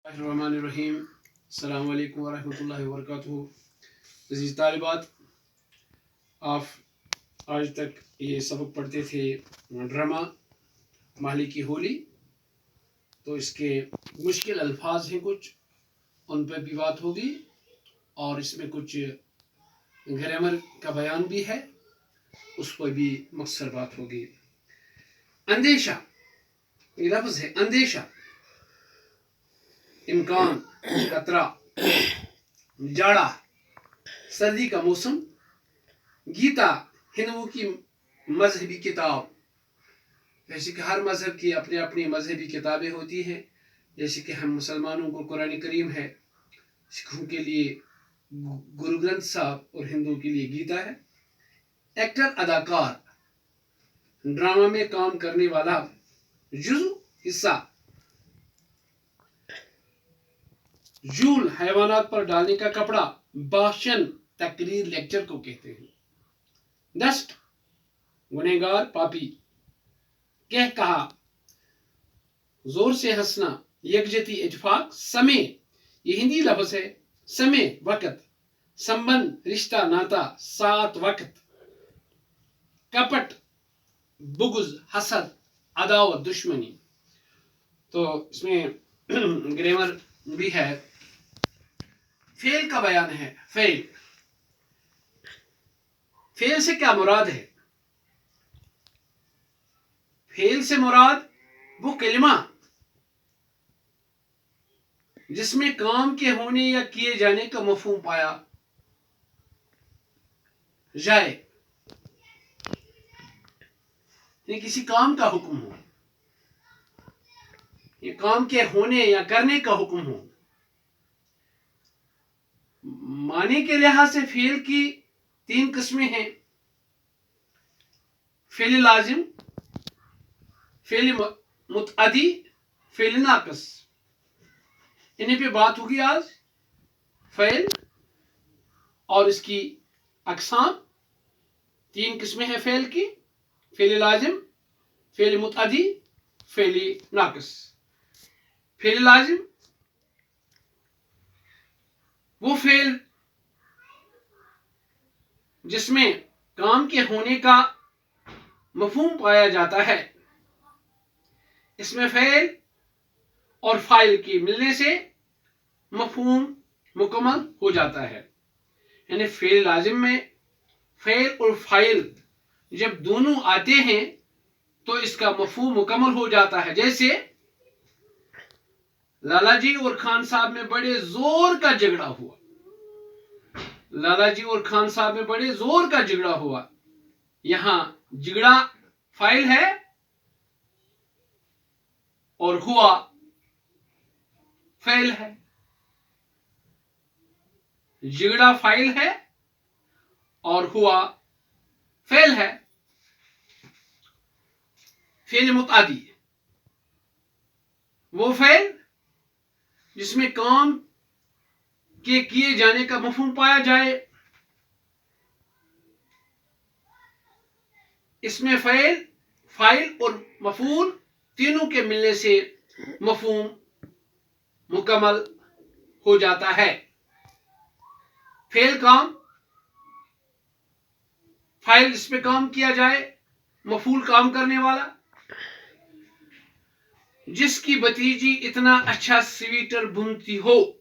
Bismillahirrahmanirrahim. Assalamu alaikum wa rahmatullahi wa barakatuh. अजीज तालिबात, आप आज तक ये सबक पढ़ते थे ड्रामा माली की होली। तो इसके मुश्किल अल्फाज हैं कुछ, उन पर भी बात होगी और इसमें कुछ ग्रामर का बयान भी है, उस पर भी मख्सर बात होगी। अंदेशा, ये लफ्ज़ है अंदेशा, इम्कान, खतरा, जाड़ा, सर्दी का मौसम। गीता, हिंदुओं की मजहबी किताब। जैसे कि हर मजहब की अपनी अपनी मजहबी किताबें होती हैं। जैसे कि हम मुसलमानों को कुरान करीम है, सिखों के लिए गुरु ग्रंथ साहब और हिंदुओं के लिए गीता है। एक्टर, अदाकार, ड्रामा में काम करने वाला जुज़, हिस्सा। जूल, हैवानात पर डालने का कपड़ा। भाषण, तकरीर, लेक्चर को कहते हैं। डस्ट, गुनहगार, पापी। कह, कहा, जोर से हंसना। यकजहती, इत्तेफाक। समय, ये हिंदी लफ्ज़ है। समय, वक़्त। संबंध, रिश्ता, नाता, साथ, वक़्त। कपट, बुग़्ज़, हसद, अदावत, दुश्मनी। तो इसमें ग्रामर भी है। फेल का बयान है। फेल, फेल से क्या मुराद है? फेल से मुराद वो कलिमा जिसमें काम के होने या किए जाने का मफहूम पाया जाए, ये किसी काम का हुक्म हो, ये काम के होने या करने का हुक्म हो। माने के लिहाज से फेल की 3 किस्में हैं। फेल लाजिम, फेल मुतअदी, फेल नाक़िस। इन्हीं पे बात होगी आज। फेल और इसकी अक़साम। 3 किस्में हैं फेल की: फेल लाजिम, फेल मुतअदी, फेल नाक़िस। फेल लाजिम वो फेल जिसमें काम के होने का मफहूम पाया जाता है। इसमें फेल और फाइल के मिलने से मफहूम मुकम्मल हो जाता है। यानी फेल लाजिम में फेल और फाइल जब दोनों आते हैं तो इसका मफहूम मुकम्मल हो जाता है। जैसे लाला जी और खान साहब में बड़े जोर का झगड़ा हुआ। लाला जी और खान साहब में बड़े जोर का झगड़ा हुआ। यहां झगड़ा फाइल है और हुआ फेल है। झगड़ा फाइल है और हुआ फेल है। फेल मुतादी वो फेल जिसमें काम के किए जाने का मफहूम पाया जाए। इसमें फेल, फाइल और मफूल तीनों के मिलने से मफहूम मुकम्मल हो जाता है। फेल काम, फाइल जिस पे काम किया जाए, मफूल काम करने वाला। जिसकी भतीजी इतना अच्छा स्वेटर बुनती हो,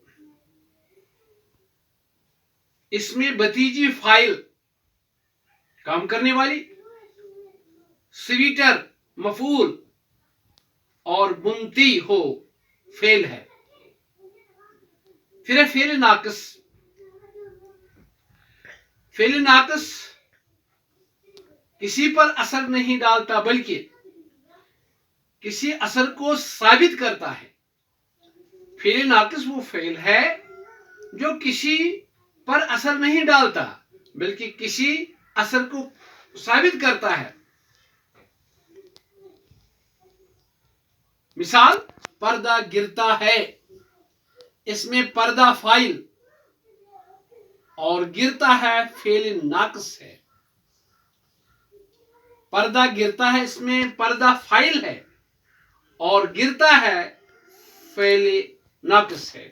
इसमें भतीजी फाइल काम करने वाली, स्वेटर मफूल और बुनती हो फेल है। फिर फेल नाक़िस। फेल नाक़िस किसी पर असर नहीं डालता बल्कि किसी असर को साबित करता है। फेल नाक़िस वो फेल है जो किसी पर असर नहीं डालता बल्कि किसी असर को साबित करता है। मिसाल, पर्दा गिरता है, इसमें पर्दा फाइल और गिरता है फेल नाक़िस है। पर्दा गिरता है, इसमें पर्दा फाइल है और गिरता है फेल ناقص ہے.